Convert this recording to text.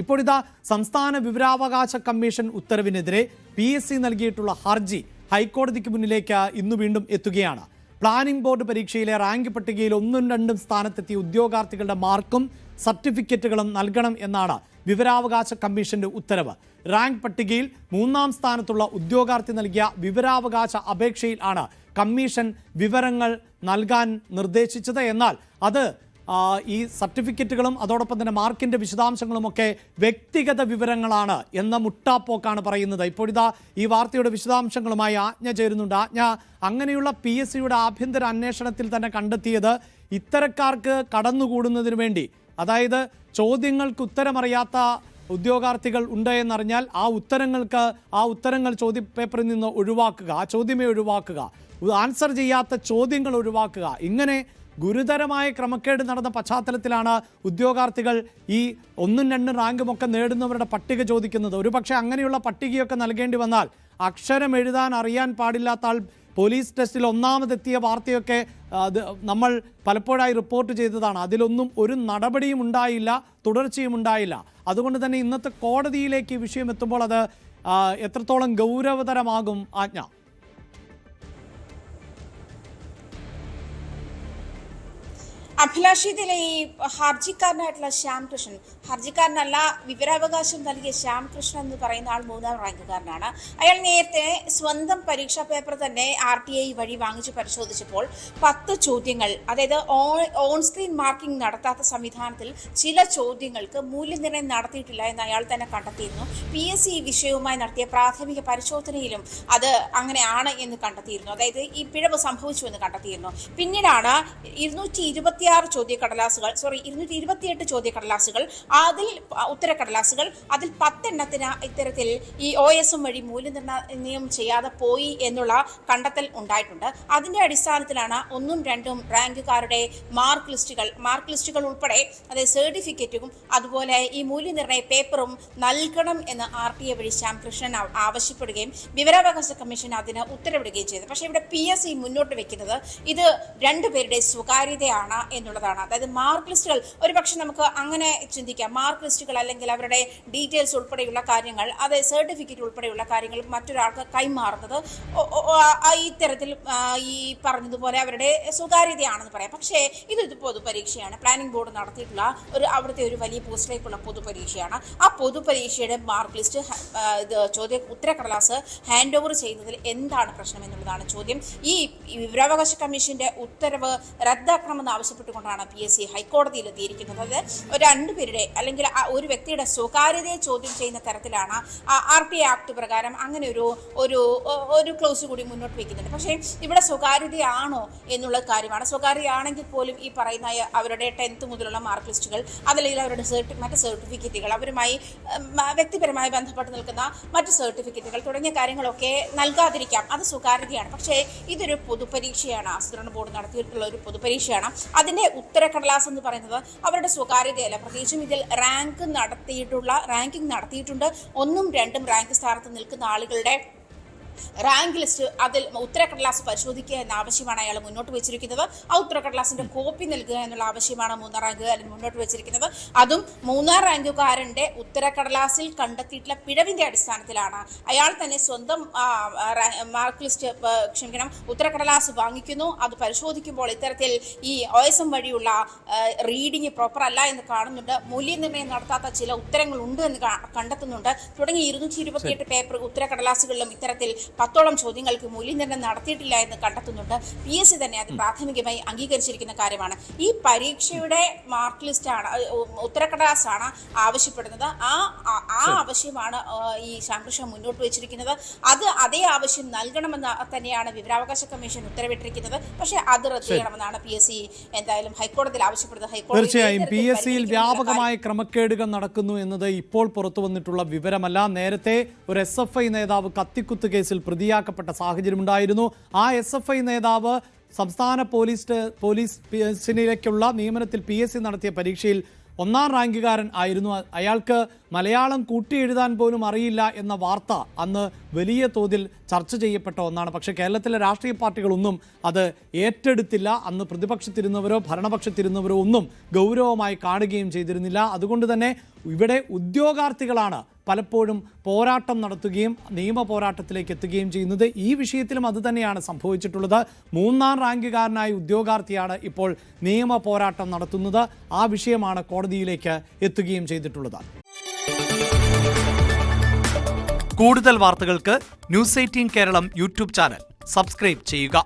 ഇപ്പോഴിതാ സംസ്ഥാന വിവരാവകാശ കമ്മീഷൻ ഉത്തരവിനെതിരെ PSC നൽകിയിട്ടുള്ള ഹർജി ഹൈക്കോടതിക്ക് മുന്നിലേക്ക് ഇന്ന് വീണ്ടും എത്തുകയാണ്. പ്ലാനിംഗ് ബോർഡ് പരീക്ഷയിലെ റാങ്ക് പട്ടികയിൽ 1ഉം 2ഉം സ്ഥാനത്തെത്തിയ ഉദ്യോഗാർത്ഥികളുടെ മാർക്കും സർട്ടിഫിക്കറ്റുകളും നൽകണം എന്നാണ് വിവരാവകാശ കമ്മീഷന്റെ ഉത്തരവ്. റാങ്ക് പട്ടികയിൽ 3ാം സ്ഥാനത്തുള്ള ഉദ്യോഗാർത്ഥി നൽകിയ വിവരാവകാശ അപേക്ഷയിൽ ആണ് കമ്മീഷൻ വിവരങ്ങൾ നൽകാൻ നിർദ്ദേശിച്ചത്. എന്നാൽ അത് ഈ സർട്ടിഫിക്കറ്റുകളും അതോടൊപ്പം തന്നെ മാർക്കിന്റെ വിശദാംശങ്ങളുമൊക്കെ വ്യക്തിഗത വിവരങ്ങളാണ് എന്ന മുട്ടാപ്പോക്കാണ് പറയുന്നത്. ഇപ്പോഴിതാ ഈ വാർത്തയുടെ വിശദാംശങ്ങളുമായി ആജ്ഞ ചേരുന്നുണ്ട്. ആജ്ഞ, അങ്ങനെയുള്ള PSCയുടെ ആഭ്യന്തര അന്വേഷണത്തിൽ തന്നെ കണ്ടെത്തിയത് ഇത്തരക്കാർക്ക് കടന്നുകൂടുന്നതിന് വേണ്ടി, അതായത് ചോദ്യങ്ങൾക്ക് ഉത്തരമറിയാത്ത ഉദ്യോഗാർത്ഥികൾ ഉണ്ട് എന്നറിഞ്ഞാൽ ആ ഉത്തരങ്ങൾ ചോദ്യപേപ്പറിൽ നിന്ന് ഒഴിവാക്കുക, ആ ചോദ്യമേ ഒഴിവാക്കുക, ആൻസർ ചെയ്യാത്ത ചോദ്യങ്ങൾ ഒഴിവാക്കുക, ഇങ്ങനെ ഗുരുതരമായ ക്രമക്കേട് നടന്ന പശ്ചാത്തലത്തിലാണ് ഉദ്യോഗാർത്ഥികൾ ഈ 1ഉം 2ഉം റാങ്കുമൊക്കെ നേടുന്നവരുടെ പട്ടിക ചോദിക്കുന്നത്. ഒരുപക്ഷെ അങ്ങനെയുള്ള പട്ടികയൊക്കെ നൽകേണ്ടി വന്നാൽ അക്ഷരം എഴുതാൻ അറിയാൻ പാടില്ലാത്ത ആൾ പോലീസ് ടെസ്റ്റിൽ ഒന്നാമതെത്തിയ വാർത്തയൊക്കെ നമ്മൾ പലപ്പോഴായി റിപ്പോർട്ട് ചെയ്തതാണ്. അതിലൊന്നും ഒരു നടപടിയും ഉണ്ടായില്ല, തുടർച്ചയും ഉണ്ടായില്ല. അതുകൊണ്ട് തന്നെ ഇന്നത്തെ കോടതിയിലേക്ക് ഈ വിഷയം എത്തുമ്പോൾ അത് എത്രത്തോളം ഗൗരവതരമാകും ആജ്ഞ? അഭിലാഷ്, ഇതിലെ ഈ ഹർജിക്കാരനായിട്ടുള്ള ശ്യാംകൃഷ്ണൻ, ഹർജിക്കാരനല്ല, വിവരാവകാശം നൽകിയ ശ്യാംകൃഷ്ണൻ എന്ന് പറയുന്ന ആൾ 3ാം റാങ്കുകാരനാണ്. അയാൾ നേരത്തെ സ്വന്തം പരീക്ഷാ പേപ്പർ തന്നെ RTI വഴി വാങ്ങിച്ച് പരിശോധിച്ചപ്പോൾ 10 ചോദ്യങ്ങൾ, അതായത് ഓൺ സ്ക്രീൻ മാർക്കിംഗ് നടത്താത്ത സംവിധാനത്തിൽ ചില ചോദ്യങ്ങൾക്ക് മൂല്യനിർണ്ണയം നടത്തിയിട്ടില്ല എന്ന് അയാൾ തന്നെ കണ്ടെത്തിയിരുന്നു. PSC ഈ വിഷയവുമായി നടത്തിയ പ്രാഥമിക പരിശോധനയിലും അത് അങ്ങനെയാണ് എന്ന് കണ്ടെത്തിയിരുന്നു. അതായത് ഈ പിഴവ് സംഭവിച്ചു എന്ന് കണ്ടെത്തിയിരുന്നു. പിന്നീടാണ് 228 ചോദ്യക്കടലാസുകൾ, അതിൽ ഉത്തരക്കടലാസുകൾ, അതിൽ 10 എണ്ണത്തിന് ഇത്തരത്തിൽ ഈ OSM വഴി മൂല്യനിർണ്ണയം ചെയ്യാതെ പോയി എന്നുള്ള കണ്ടെത്തൽ ഉണ്ടായിട്ടുണ്ട്. അതിന്റെ അടിസ്ഥാനത്തിലാണ് 1ഉം 2ഉം റാങ്കുകാരുടെ മാർക്ക് ലിസ്റ്റുകൾ ഉൾപ്പെടെ, അതായത് സർട്ടിഫിക്കറ്റും അതുപോലെ ഈ മൂല്യനിർണ്ണയ പേപ്പറും നൽകണം എന്ന് RTI വഴി ശ്യാംകൃഷ്ണൻ ആവശ്യപ്പെടുകയും വിവരാവകാശ കമ്മീഷൻ അതിന് ഉത്തരവിടുകയും ചെയ്തു. പക്ഷേ ഇവിടെ PSC മുന്നോട്ട് വെക്കുന്നത് ഇത് രണ്ടുപേരുടെ സ്വകാര്യതയാണ് എന്നുള്ളതാണ്. അതായത് മാർക്ക് ലിസ്റ്റുകൾ, ഒരുപക്ഷെ നമുക്ക് അങ്ങനെ ചിന്തിക്കാം, മാർക്ക് ലിസ്റ്റുകൾ അല്ലെങ്കിൽ അവരുടെ ഡീറ്റെയിൽസ് ഉൾപ്പെടെയുള്ള കാര്യങ്ങൾ, അതായത് സർട്ടിഫിക്കറ്റ് ഉൾപ്പെടെയുള്ള കാര്യങ്ങൾ മറ്റൊരാൾക്ക് കൈമാറുന്നത് ഇത്തരത്തിൽ ഈ പറഞ്ഞതുപോലെ അവരുടെ സ്വകാര്യതയാണെന്ന് പറയാം. പക്ഷേ ഇത് പൊതുപരീക്ഷയാണ്. പ്ലാനിംഗ് ബോർഡ് നടത്തിയിട്ടുള്ള അവിടുത്തെ ഒരു വലിയ പോസ്റ്റിലേക്കുള്ള പൊതുപരീക്ഷയാണ്. ആ പൊതുപരീക്ഷയുടെ മാർക്ക് ലിസ്റ്റ്, ഉത്തരക്കടലാസ് ഹാൻഡ് ഓവർ ചെയ്യുന്നതിൽ എന്താണ് പ്രശ്നം എന്നുള്ളതാണ് ചോദ്യം. ഈ വിവരാവകാശ കമ്മീഷന്റെ ഉത്തരവ് റദ്ദാക്കണമെന്ന് ആവശ്യപ്പെട്ടുകൊണ്ടാണ് PSC ഹൈക്കോടതിയിൽ എത്തിയിരിക്കുന്നത്. അത് 2 പേരുടെ അല്ലെങ്കിൽ ഒരു വ്യക്തിയുടെ സ്വകാര്യതയെ ചോദ്യം ചെയ്യുന്ന തരത്തിലാണ് RTI ആക്ട് പ്രകാരം അങ്ങനെ ഒരു ക്ലോസ് കൂടി മുന്നോട്ട് വയ്ക്കുന്നുണ്ട്. പക്ഷേ ഇവിടെ സ്വകാര്യതയാണോ എന്നുള്ള കാര്യമാണ്. സ്വകാര്യതയാണെങ്കിൽ പോലും ഈ പറയുന്ന അവരുടെ 10th മുതലുള്ള മാർക്ക് ലിസ്റ്റുകൾ, അതല്ലെങ്കിൽ അവരുടെ മറ്റ് സർട്ടിഫിക്കറ്റുകൾ, അവരുമായി വ്യക്തിപരമായി ബന്ധപ്പെട്ട് നിൽക്കുന്ന മറ്റ് സർട്ടിഫിക്കറ്റുകൾ തുടങ്ങിയ കാര്യങ്ങളൊക്കെ നൽകാതിരിക്കാം. അത് സ്വകാര്യതയാണ്. പക്ഷേ ഇതൊരു പൊതുപരീക്ഷയാണ്, ആസൂത്രണ ബോർഡ് നടത്തിയിട്ടുള്ള ഒരു പൊതുപരീക്ഷയാണ്. അതിന്റെ ഉത്തരക്കടലാസ് എന്ന് പറയുന്നത് അവരുടെ സ്വകാര്യതയല്ല. പ്രത്യേകിച്ചും ഇതിൽ റാങ്കിംഗ് നടത്തിയിട്ടുണ്ട്. 1ഉം 2ഉം റാങ്ക് സ്ഥാനത്ത് നിൽക്കുന്ന ആളുകളുടെ റാങ്ക് ലിസ്റ്റ്, അതിൽ ഉത്തരക്കടലാസ് പരിശോധിക്കുക എന്ന ആവശ്യമാണ് അയാൾ മുന്നോട്ട് വെച്ചിരിക്കുന്നത്. ആ ഉത്തരക്കടലാസിന്റെ കോപ്പി നൽകുക എന്നുള്ള ആവശ്യമാണ് 3ാം റാങ്കുകാരൻ മുന്നോട്ട് വെച്ചിരിക്കുന്നത്. അതും 3ാം റാങ്കുകാരന്റെ ഉത്തരക്കടലാസിൽ കണ്ടെത്തിയിട്ടുള്ള പിഴവിന്റെ അടിസ്ഥാനത്തിലാണ്. അയാൾ തന്നെ സ്വന്തം മാർക്ക് ലിസ്റ്റ്, ഉത്തരക്കടലാസ് വാങ്ങിക്കുന്നു. അത് പരിശോധിക്കുമ്പോൾ ഇത്തരത്തിൽ ഈ OSM വഴിയുള്ള റീഡിങ് പ്രോപ്പർ അല്ല എന്ന് കാണുന്നുണ്ട്. മൂല്യനിർണ്ണയം നടത്താത്ത ചില ഉത്തരങ്ങൾ ഉണ്ട് എന്ന് കണ്ടെത്തുന്നുണ്ട്. തുടങ്ങി 228 പേപ്പർ ഉത്തരക്കടലാസുകളിലും ഇത്തരത്തിൽ 10ഓളം ചോദ്യങ്ങൾക്ക് മൂല്യനിർണ്ണയം നടത്തിയിട്ടില്ല എന്ന് കണ്ടെത്തുന്നുണ്ട്. PSC തന്നെ അത് പ്രാഥമികമായി അംഗീകരിച്ചിരിക്കുന്ന കാര്യമാണ്. ഈ പരീക്ഷയുടെ മാർക്ക് ലിസ്റ്റാണ്, ഉത്തരക്കടലാസാണ് ആവശ്യപ്പെടുന്നത്. ആ ആവശ്യമാണ് ഈ ശ്യാംകൃഷ്ണൻ മുന്നോട്ട് വെച്ചിരിക്കുന്നത്. അതേ ആവശ്യം നൽകണമെന്ന് തന്നെയാണ് വിവരാവകാശ കമ്മീഷൻ ഉത്തരവിട്ടിരിക്കുന്നത്. പക്ഷേ അത് റദ്ദ് ചെയ്യണമെന്നാണ് PSC എന്തായാലും ഹൈക്കോടതിയിൽ ആവശ്യപ്പെടുന്നത്. തീർച്ചയായും PSCയിൽ വ്യാപകമായ ക്രമക്കേടുകൾ നടക്കുന്നു എന്നത് ഇപ്പോൾ പുറത്തു വന്നിട്ടുള്ള വിവരമല്ല. നേരത്തെ ഒരു SFI നേതാവ് കത്തിക്കുത്ത് കേസിൽ പ്രതിയാക്കപ്പെട്ട സാഹചര്യമുണ്ടായിരുന്നു. ആ SFI നേതാവ് സംസ്ഥാന പോലീസിലേക്കുള്ള നിയമനത്തിൽ PSC നടത്തിയ പരീക്ഷയിൽ 1ാം റാങ്കുകാരൻ ആയിരുന്നു. അയാൾക്ക് മലയാളം കൂട്ടിയെഴുതാൻ പോലും അറിയില്ല എന്ന വാർത്ത അന്ന് വലിയ തോതിൽ ചർച്ച ചെയ്യപ്പെട്ട ഒന്നാണ്. പക്ഷേ കേരളത്തിലെ രാഷ്ട്രീയ പാർട്ടികളൊന്നും അത് ഏറ്റെടുത്തില്ല. അന്ന് പ്രതിപക്ഷത്തിരുന്നവരോ ഭരണപക്ഷത്തിരുന്നവരോ ഒന്നും ഗൗരവമായി കാണുകയും ചെയ്തിരുന്നില്ല. അതുകൊണ്ട് തന്നെ ഇവിടെ ഉദ്യോഗാർത്ഥികളാണ് പലപ്പോഴും പോരാട്ടം നടത്തുകയും നിയമ പോരാട്ടത്തിലേക്ക് എത്തുകയും ചെയ്യുന്നത്. ഈ വിഷയത്തിലും അതുതന്നെയാണ് സംഭവിച്ചിട്ടുള്ളത്. 3ാം റാങ്കുകാരനായ ഉദ്യോഗാർത്ഥിയാണ് ഇപ്പോൾ നിയമ പോരാട്ടം നടത്തുന്നത്. ആ വിഷയമാണ് കോടതിയിലേക്ക് എത്തുകയും ചെയ്തിട്ടുള്ളത്. കൂടുതൽ വാർത്തകൾക്ക് news 18 Keralam YouTube channel subscribe ചെയ്യുക.